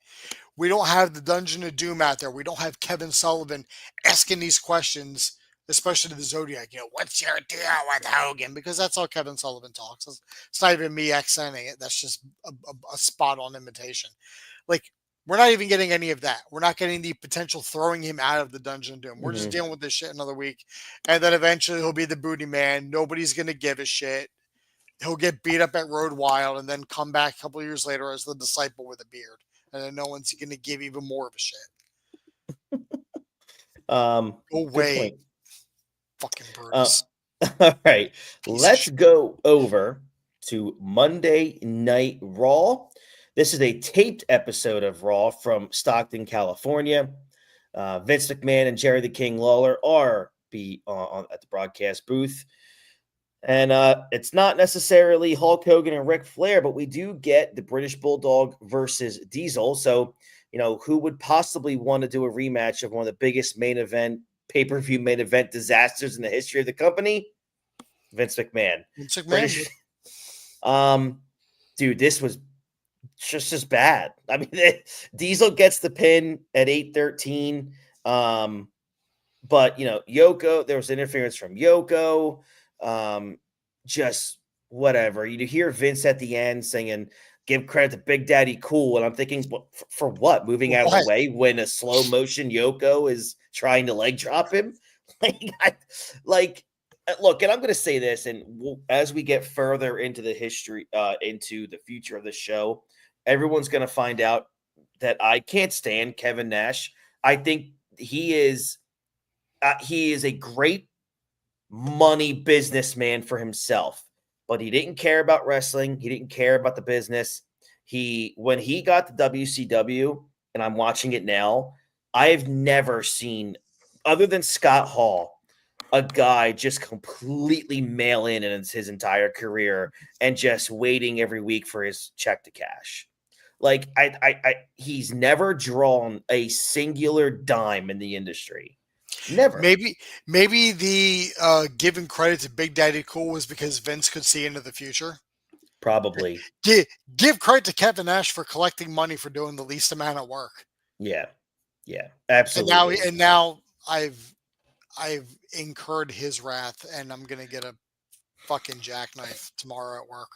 We don't have the Dungeon of Doom out there. We don't have Kevin Sullivan asking these questions, especially to the Zodiac. What's your deal with Hogan? Because that's how Kevin Sullivan talks. It's not even me accenting it. That's just a spot-on imitation. Like, We're not even getting any of that. We're not getting the potential throwing him out of the Dungeon Doom. We're just dealing with this shit another week. And then eventually he'll be the booty man. Nobody's going to give a shit. He'll get beat up at Road Wild and then come back a couple of years later as the disciple with a beard. And then no one's going to give even more of a shit. Go away, fucking Brutus. All right. Let's go over to Monday Night Raw. This is a taped episode of Raw from Stockton, California. Vince McMahon and Jerry the King Lawler are at the broadcast booth. And it's not necessarily Hulk Hogan and Ric Flair, but we do get the British Bulldog versus Diesel. So, who would possibly want to do a rematch of one of the biggest pay-per-view main event disasters in the history of the company? Vince McMahon. Dude, this was just as bad. I mean, Diesel gets the pin at 8:13. But Yoko, there was interference from Yoko. Just whatever. You hear Vince at the end singing, "Give credit to Big Daddy Cool," and I'm thinking, for what? Moving out of the way when a slow motion Yoko is trying to leg drop him? Look, and I'm going to say this, and as we get further into the history, into the future of the show, everyone's going to find out that I can't stand Kevin Nash. I think he is a great money businessman for himself, but he didn't care about wrestling. He didn't care about the business. When he got the WCW, and I'm watching it now, I've never seen, other than Scott Hall, a guy just completely mail in his entire career and just waiting every week for his check to cash. Like he's never drawn a singular dime in the industry. Never. Maybe the giving credit to Big Daddy Cool was because Vince could see into the future. Probably. Give credit to Kevin Nash for collecting money for doing the least amount of work. Yeah, absolutely. And now I've incurred his wrath, and I'm gonna get a fucking jackknife tomorrow at work.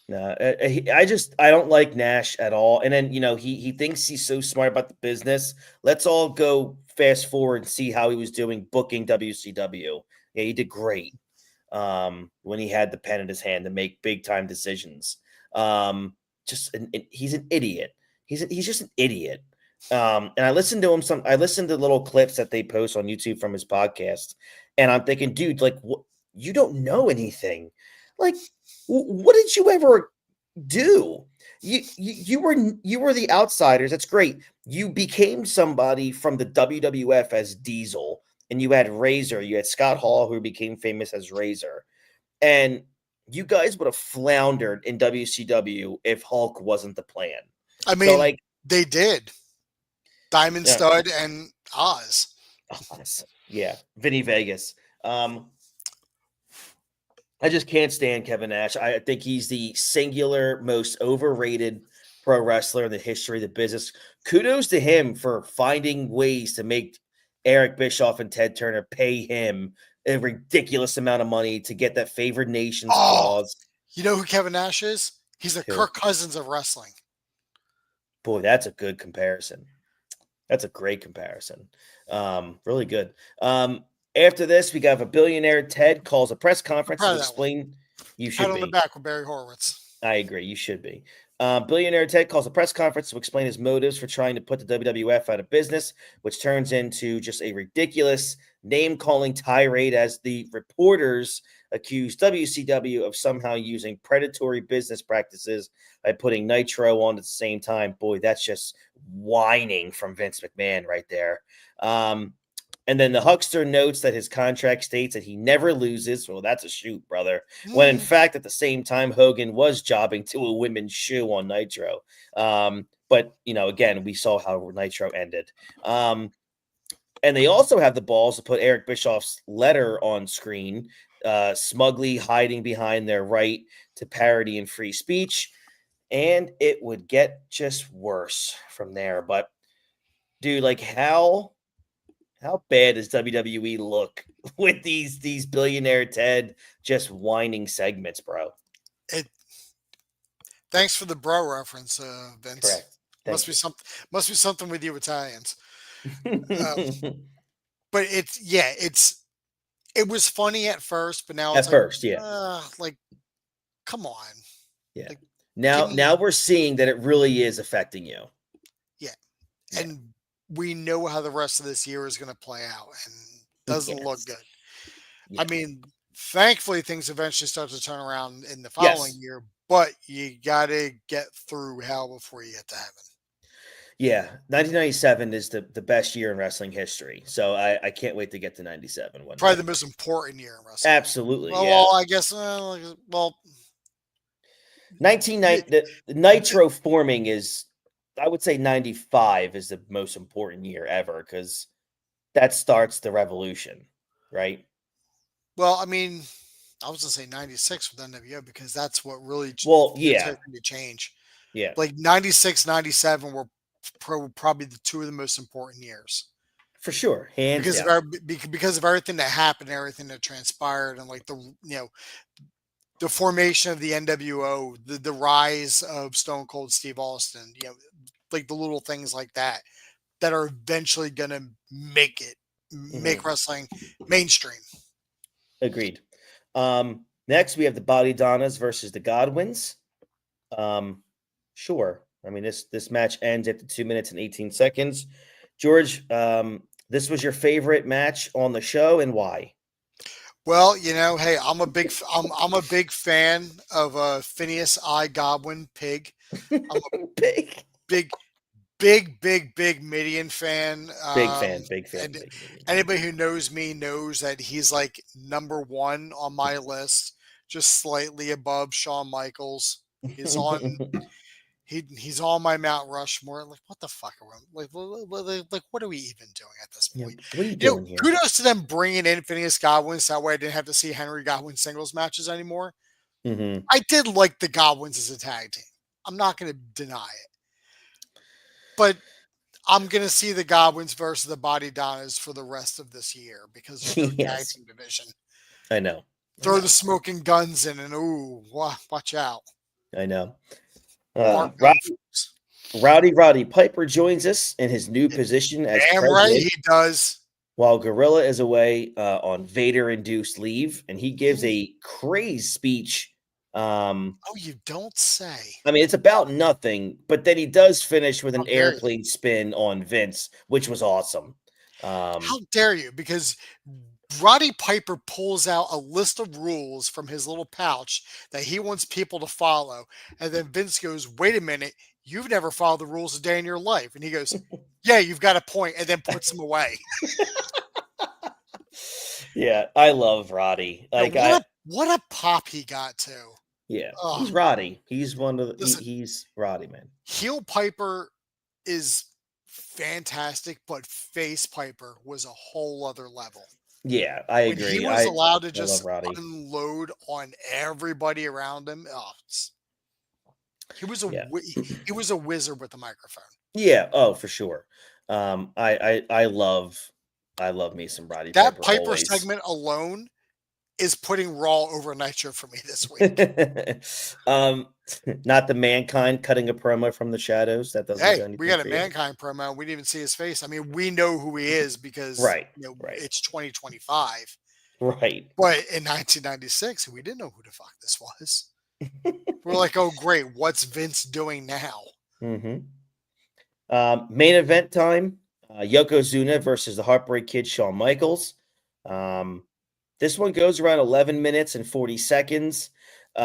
No, I don't like Nash at all. And then he thinks he's so smart about the business. Let's all go fast forward and see how he was doing booking WCW. Yeah, he did great when he had the pen in his hand to make big time decisions. He's an idiot. He's just an idiot. And I listened to him I listened to little clips that they post on YouTube from his podcast, and I'm thinking, dude, like, you don't know anything. Like, what did you ever do? You were the outsiders. That's great. You became somebody from the WWF as Diesel, and you had Razor. You had Scott Hall, who became famous as Razor, and you guys would have floundered in WCW if Hulk wasn't the plan. I mean, they did. Diamond Stud and Oz. Yeah, Vinny Vegas. I just can't stand Kevin Nash. I think he's the singular most overrated pro wrestler in the history of the business. Kudos to him for finding ways to make Eric Bischoff and Ted Turner pay him a ridiculous amount of money to get that favored nations clause. You know who Kevin Nash is? He's the Kirk Cousins of wrestling. Boy, that's a good comparison. That's a great comparison. Really good. After this, we got a billionaire Ted calls a press conference to explain. You should be. Pat on the back with Barry Horowitz. I agree. You should be. Billionaire Ted calls a press conference to explain his motives for trying to put the WWF out of business, which turns into just a ridiculous name-calling tirade as the reporters accuse WCW of somehow using predatory business practices by putting Nitro on at the same time. Boy, that's just whining from Vince McMahon right there. And then the huckster notes that his contract states that he never loses. Well, that's a shoot, brother. When in fact, at the same time, Hogan was jobbing to a women's shoe on Nitro. But, again, we saw how Nitro ended. And they also have the balls to put Eric Bischoff's letter on screen, smugly hiding behind their right to parody and free speech. And it would get just worse from there. But, dude, like, how bad does WWE look with these billionaire Ted just whining segments, bro? Thanks for the bro reference, Vince. Correct. Must Thank be you. something. Must be something with you Italians. But it was funny at first, but now it's At like, first, yeah. like, come on, Yeah. like, give Now me, we're seeing that it really is affecting you. yeah. Yeah. And we know how the rest of this year is going to play out, and doesn't look Yes. good. I Yeah. mean, thankfully, things eventually start to turn around in the following Yes. year, but you got to get through hell before you get to heaven. Yeah. 1997 is the best year in wrestling history. So I can't wait to get to 97 one Probably day. the most important year in wrestling. Absolutely. Yeah. Well, I guess, well, 1990, the Nitro forming is, I would say 95 is the most important year ever because that starts the revolution, right? well, I mean, I was gonna say 96 with NWO because that's what really Well, gets yeah. everything to change. Yeah. Like 96, 97 were probably the two of the most important years For sure. Hands because of down. because of everything that happened, everything that transpired, and like the formation of the NWO, the rise of Stone Cold Steve Austin, like the little things like that that are eventually gonna make Mhm. wrestling mainstream. Agreed. Next, we have the Body Donnas versus the Godwins. Um, sure. I mean, this match ends after 2 minutes and 18 seconds. George, this was your favorite match on the show, and why? Well, hey, I'm a big fan of Phineas I Godwin Pig. I'm a Big, big, big Midian fan. big fan, And big fan. anybody who knows me knows that he's like number one on my list, just slightly above Shawn Michaels. He's on he's on my Mount Rushmore. Like, what the fuck are we like? What are we even doing at this Yeah, point? what are you doing here? Kudos to them bringing in Phineas Godwin, so that way I didn't have to see Henry Godwin singles matches anymore. Hmm. I did like the Godwins as a tag team. I'm not going to deny it, but I'm going to see the Godwins versus the Body Donnas for the rest of this year because there's no tag Yes, team division. I know. I Throw the know. smoking guns in, and watch out, I know. Mark Rowdy, Gophers. Rowdy Piper joins us in his new position as Damn right president, he does. while Gorilla is away on Vader-induced leave, and he gives Ooh. a crazy speech. Oh, you don't say. I mean, it's about nothing, but then he does finish with How an dare you? airplane spin on Vince, which was awesome. How dare you? Because Roddy Piper pulls out a list of rules from his little pouch that he wants people to follow. And then Vince goes, "Wait a minute, you've never followed the rules a day in your life." And he goes, "Yeah, you've got a point," and then puts them away. Yeah, I love Roddy. You know, Like I, what a pop he got to. yeah, Oh, he's Roddy. He's one of the, listen, he's Roddy, man. heel Piper is fantastic, but face Piper was a whole other level. Yeah, I When he agree. was I allowed to love just Roddy. unload on everybody around him, he was Yeah. he was a wizard with the microphone. Yeah, oh, for sure. I love me some Roddy That Piper Piper always. segment alone is putting Raw over Nitro for me this week. um, not the Mankind cutting a promo from the shadows. That doesn't Hey, do we anything got a for you. Mankind promo. We didn't even see his face. I mean, we know who he is because Right, right, it's 2025. right. But in 1996, we didn't know who the fuck this was. We're like, oh great, what's Vince doing now? Hmm. Main event time: Yokozuna versus the Heartbreak Kid, Shawn Michaels. This one goes around 11 minutes and 40 seconds. We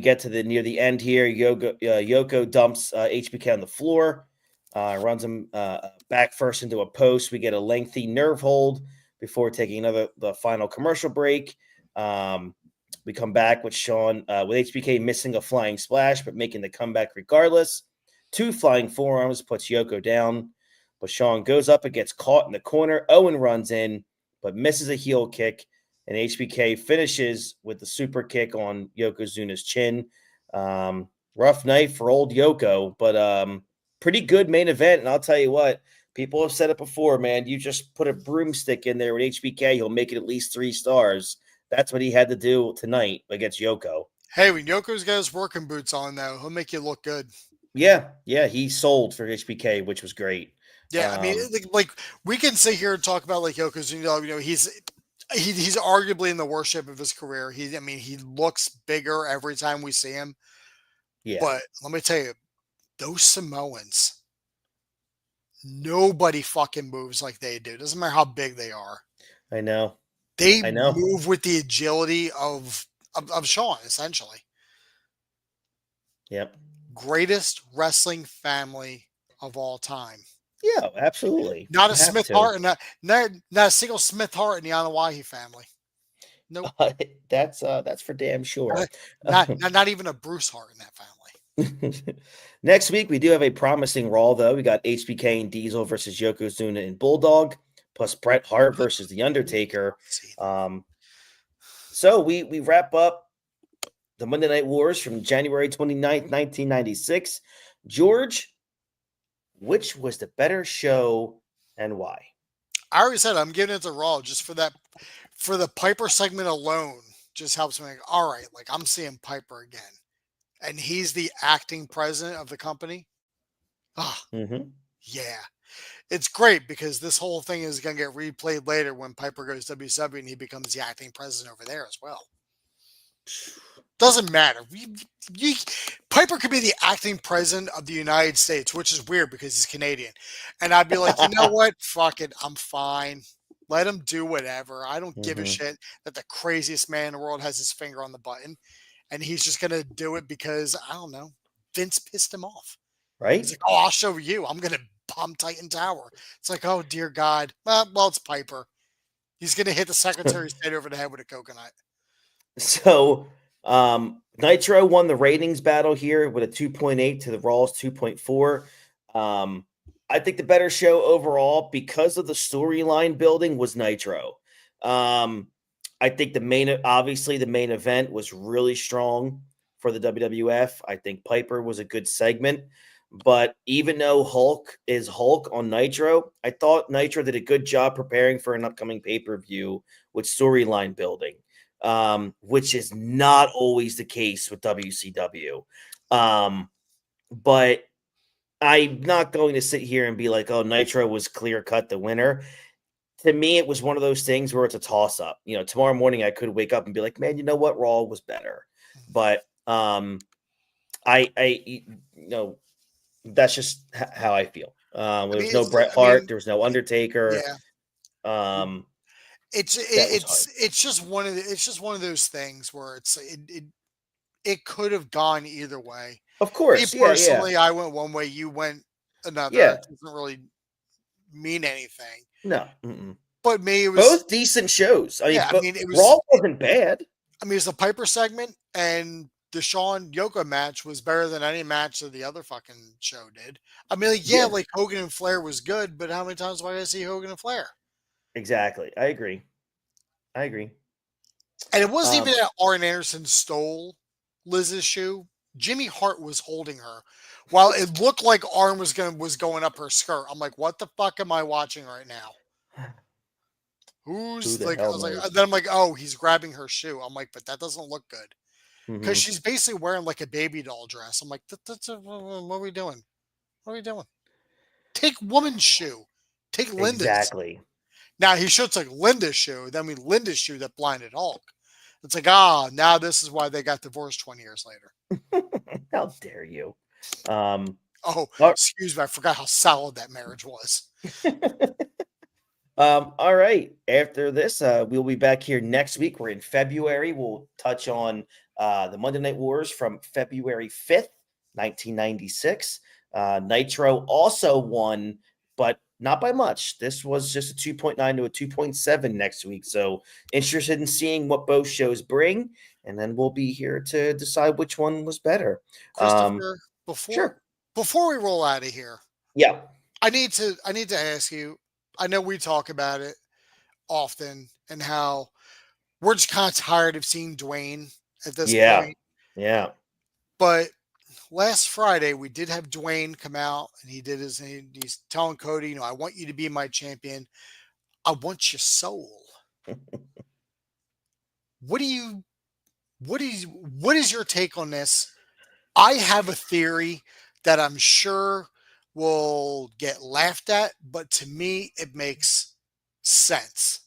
get to the near the end here. Yoko dumps HBK on the floor, runs him back first into a post. We get a lengthy nerve hold before taking the final commercial break. We come back with Shawn with HBK missing a flying splash, but making the comeback regardless. 2 flying forearms puts Yoko down, but Shawn goes up and gets caught in the corner. Owen runs in, but misses a heel kick, and HBK finishes with the super kick on Yokozuna's chin. Rough night for old Yoko, but pretty good main event. And I'll tell you what, people have said it before, man. You just put a broomstick in there with HBK, he'll make it at least 3 stars. That's what he had to do tonight against Yoko. Hey, when Yoko's got his working boots on, though, he'll make you look good. Yeah, he sold for HBK, which was great. Yeah, I mean, like we can sit here and talk about like Yokozuna. He's arguably in the worst shape of his career. He looks bigger every time we see him. Yeah, But let me tell you, those Samoans, nobody fucking moves like they do. Doesn't matter how big they are. I know. They I know. move with the agility of Sean, essentially. Yep. Greatest wrestling family of all time. Yeah, absolutely. Not You a have Smith to. Hart, and not a single Smith Hart in the Anawahi family. Nope. That's for damn sure. Not even a Bruce Hart in that family. Next week, we do have a promising Raw, though. We got HBK and Diesel versus Yokozuna and Bulldog, plus Bret Hart versus The Undertaker. So we wrap up the Monday Night Wars from January 29th, 1996. George, which was the better show and why? I already said I'm giving it to Raw just for that, for the Piper segment alone. Just helps me. Like, all right, like I'm seeing Piper again, and he's the acting president of the company. Ah, yeah, it's great because this whole thing is going to get replayed later when Piper goes WCW and he becomes the acting president over there as well. Doesn't matter. Piper could be the acting president of the United States, which is weird because he's Canadian. And I'd be like, you know what? Fuck it. I'm fine. Let him do whatever. I don't give a shit that the craziest man in the world has his finger on the button. And he's just going to do it because, I don't know, Vince pissed him off. Right? He's like, oh, I'll show you. I'm going to bomb Titan Tower. It's like, oh, dear God. Well, it's Piper. He's going to hit the Secretary of State over the head with a coconut. So Nitro won the ratings battle here with a 2.8 to the Raw's 2.4. I think the better show overall because of the storyline building was Nitro. I think the main event was really strong for the WWF. I think Piper was a good segment, but even though Hulk is Hulk on Nitro, I thought Nitro did a good job preparing for an upcoming pay-per-view with storyline building. Which is not always the case with WCW. But I'm not going to sit here and be like, oh, Nitro was clear cut the winner. To me, it was one of those things where it's a toss up. You know, tomorrow morning I could wake up and be like, man, you know what? Raw was better. But that's just how I feel. There was no Bret Hart. There was no Undertaker. Yeah. It's just one of those things where it could have gone either way. Of course, me personally, I went one way, you went another. Yeah. It doesn't really mean anything. No, but me, it was both decent shows. It was Raw wasn't bad. I mean, it's a Piper segment, and the Shawn Yoko match was better than any match that the other fucking show did. I mean, like Hogan and Flair was good, but how many times do I see Hogan and Flair? Exactly. I agree. And it wasn't even that Arn Anderson stole Liz's shoe. Jimmy Hart was holding her while it looked like Arn was going up her skirt. I'm like, what the fuck am I watching right now? Who's like, I was like, then I'm like, oh, he's grabbing her shoe. I'm like, but that doesn't look good. Because she's basically wearing like a baby doll dress. I'm like, what are we doing? What are we doing? Take woman's shoe. Take Linda's. Exactly. Now he should take Linda's shoe. Then Linda's shoe that blinded Hulk. It's like, now this is why they got divorced 20 years later. How dare you? Excuse me. I forgot how solid that marriage was. All right. After this, we'll be back here next week. We're in February. We'll touch on the Monday Night Wars from February 5th, 1996. Nitro also won, but not by much. This was just a 2.9 to a 2.7 next week. So interested in seeing what both shows bring, and then we'll be here to decide which one was better. Christopher, before we roll out of here, I need to ask you. I know we talk about it often and how we're just kind of tired of seeing Dwayne at this point. Yeah. But last Friday, we did have Dwayne come out and he's telling Cody, I want you to be my champion. I want your soul. What is your take on this? I have a theory that I'm sure will get laughed at, but to me, it makes sense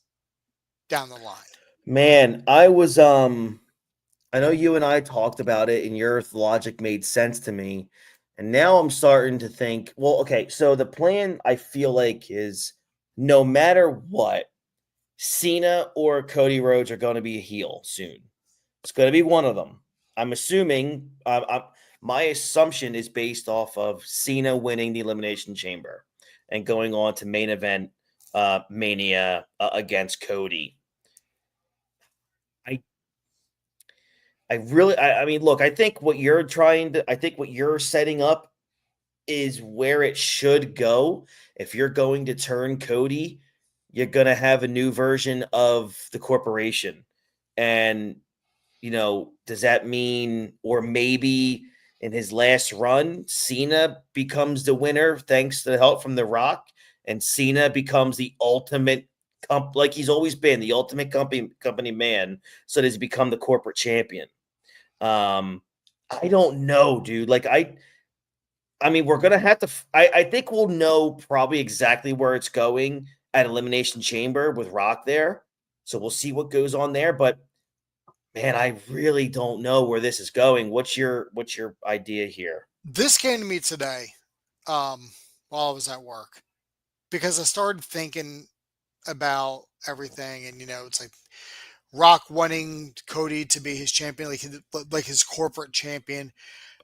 down the line. Man, I know you and I talked about it and your logic made sense to me. And now I'm starting to think, well, okay, so the plan I feel like is no matter what, Cena or Cody Rhodes are going to be a heel soon. It's going to be one of them. I'm assuming, my assumption is based off of Cena winning the Elimination Chamber and going on to main event Mania against Cody. I I mean, look, I think what you're setting up is where it should go. If you're going to turn Cody, you're going to have a new version of the corporation. And, does that mean, or maybe in his last run, Cena becomes the winner thanks to the help from The Rock, and Cena becomes the ultimate, like he's always been, the ultimate company man. So does he become the corporate champion? I don't know, dude. Like I mean, we're gonna have to. I think we'll know probably exactly where it's going at Elimination Chamber with Rock there. So we'll see what goes on there. But man, I really don't know where this is going. What's your idea here? This came to me today while I was at work because I started thinking about everything, and it's like Rock wanting Cody to be his champion, like his corporate champion.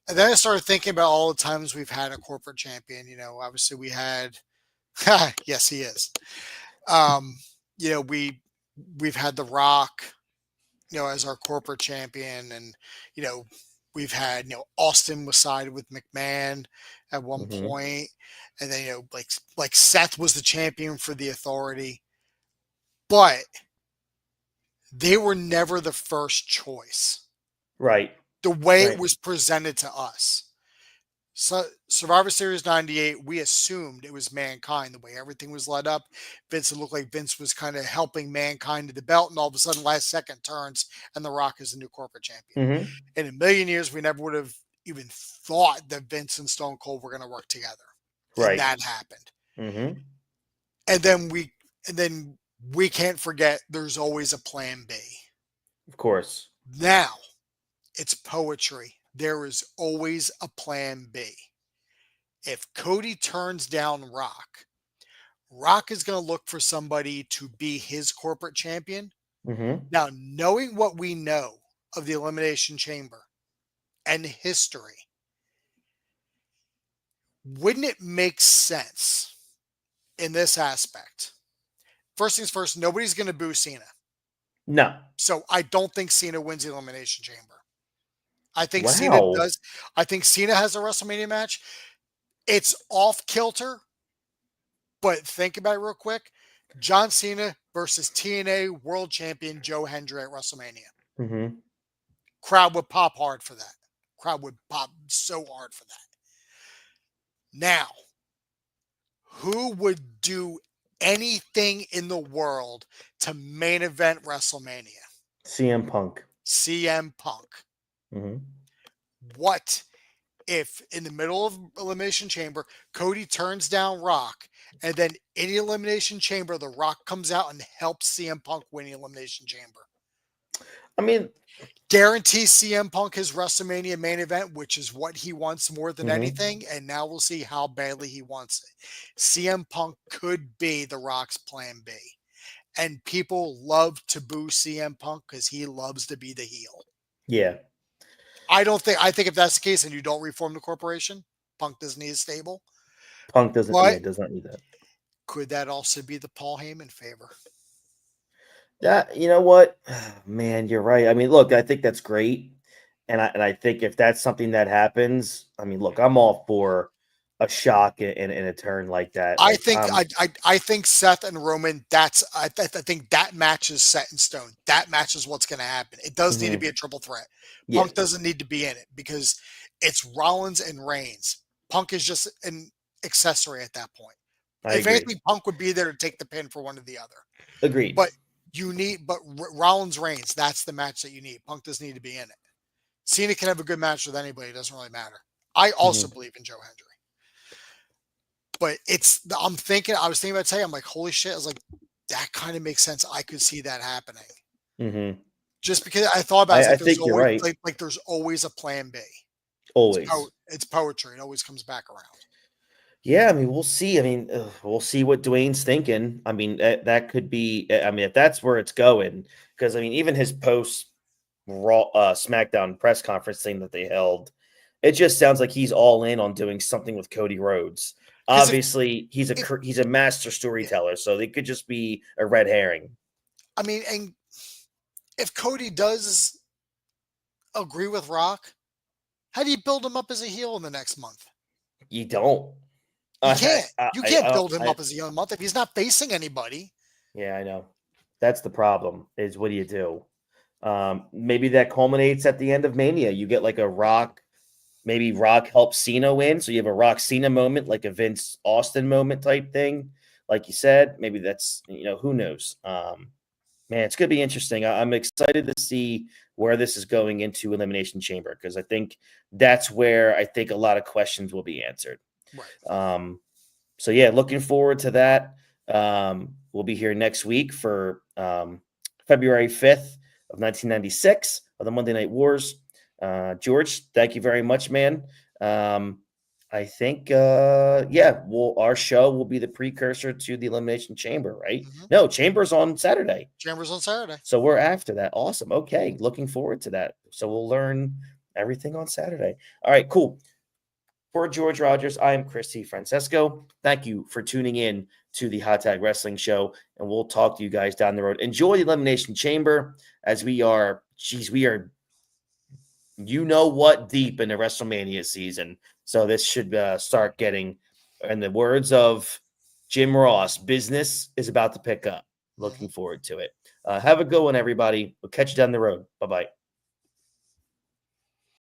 And then I started thinking about all the times we've had a corporate champion. Obviously we had, yes, he is. Um, we've had The Rock, as our corporate champion, and we've had Austin was sided with McMahon at one point, and then like Seth was the champion for the Authority, but they were never the first choice. Right. The way it was presented to us. So Survivor Series 98, we assumed it was Mankind, the way everything was led up. It looked like Vince was kind of helping Mankind to the belt, and all of a sudden last second turns and The Rock is the new corporate champion. In a million years, we never would have even thought that Vince and Stone Cold were going to work together. Right. And that happened. And then we can't forget there's always a plan B. Of course. Now, it's poetry. There is always a plan B. If Cody turns down Rock, Rock is going to look for somebody to be his corporate champion. Now, knowing what we know of the Elimination Chamber and history, wouldn't it make sense in this aspect? First things first, nobody's going to boo Cena. No. So I don't think Cena wins the Elimination Chamber. I think Cena does. I think Cena has a WrestleMania match. It's off kilter, but think about it real quick. John Cena versus TNA World Champion Joe Hendry at WrestleMania. Crowd would pop hard for that. Crowd would pop so hard for that. Now, who would do anything in the world to main event WrestleMania? CM Punk. CM Punk. What if in the middle of Elimination Chamber, Cody turns down Rock, and then in the Elimination Chamber, The Rock comes out and helps CM Punk win the Elimination Chamber? I mean, guarantee CM Punk his WrestleMania main event, which is what he wants more than anything, and now we'll see how badly he wants it. CM Punk could be The Rock's plan B. And people love to boo CM Punk because he loves to be the heel. Yeah. I think if that's the case and you don't reform the corporation, Punk doesn't need a stable. Punk does not need that. Could that also be the Paul Heyman favor? You know what? Man, you're right. I mean, look, I think that's great. And I think if that's something that happens, I mean, look, I'm all for a shock and a turn like that. I think Seth and Roman, I think that match is set in stone. That match is what's going to happen. It does need to be a triple threat. Punk doesn't need to be in it because it's Rollins and Reigns. Punk is just an accessory at that point. If anything, Punk would be there to take the pin for one or the other. Agreed. But Rollins Reigns, that's the match that you need. Punk doesn't need to be in it. Cena can have a good match with anybody. It doesn't really matter. I also believe in Joe Hendry. But I was thinking about today, I'm like, holy shit. I was like, that kind of makes sense. I could see that happening. Mm-hmm. Just because I thought about it, I think you're right. Like there's always a plan B. Always. It's poetry. It always comes back around. Yeah, I mean, we'll see. I mean, we'll see what Dwayne's thinking. I mean, that could be. I mean, if that's where it's going, because I mean, even his post Raw SmackDown press conference thing that they held, it just sounds like he's all in on doing something with Cody Rhodes. Obviously, he's a master storyteller, so they could just be a red herring. I mean, and if Cody does agree with Rock, how do you build him up as a heel in the next month? You don't. You can't. You can't build him up as a heel month if he's not facing anybody. Yeah, I know. That's the problem. Is what do you do? Maybe that culminates at the end of Mania. You get like a Rock. Maybe Rock helps Cena win, so you have a Rock Cena moment, like a Vince Austin moment type thing. Like you said, maybe that's who knows. Man, it's going to be interesting. I'm excited to see where this is going into Elimination Chamber because I think that's where I think a lot of questions will be answered. Right. So yeah, looking forward to that. We'll be here next week for February 5th of 1996 of the Monday Night Wars. George, thank you very much, man. I think, our show will be the precursor to the Elimination Chamber, right? Mm-hmm. No, Chamber's on Saturday. Chamber's on Saturday. So we're after that. Awesome. Okay. Looking forward to that. So we'll learn everything on Saturday. All right, cool. For George Rogers, I am Chris T. Francesco. Thank you for tuning in to the Hot Tag Wrestling Show, and we'll talk to you guys down the road. Enjoy the Elimination Chamber as we are deep in the WrestleMania season. So this should start getting, in the words of Jim Ross, business is about to pick up. Looking forward to it. Have a good one, everybody. We'll catch you down the road. Bye-bye.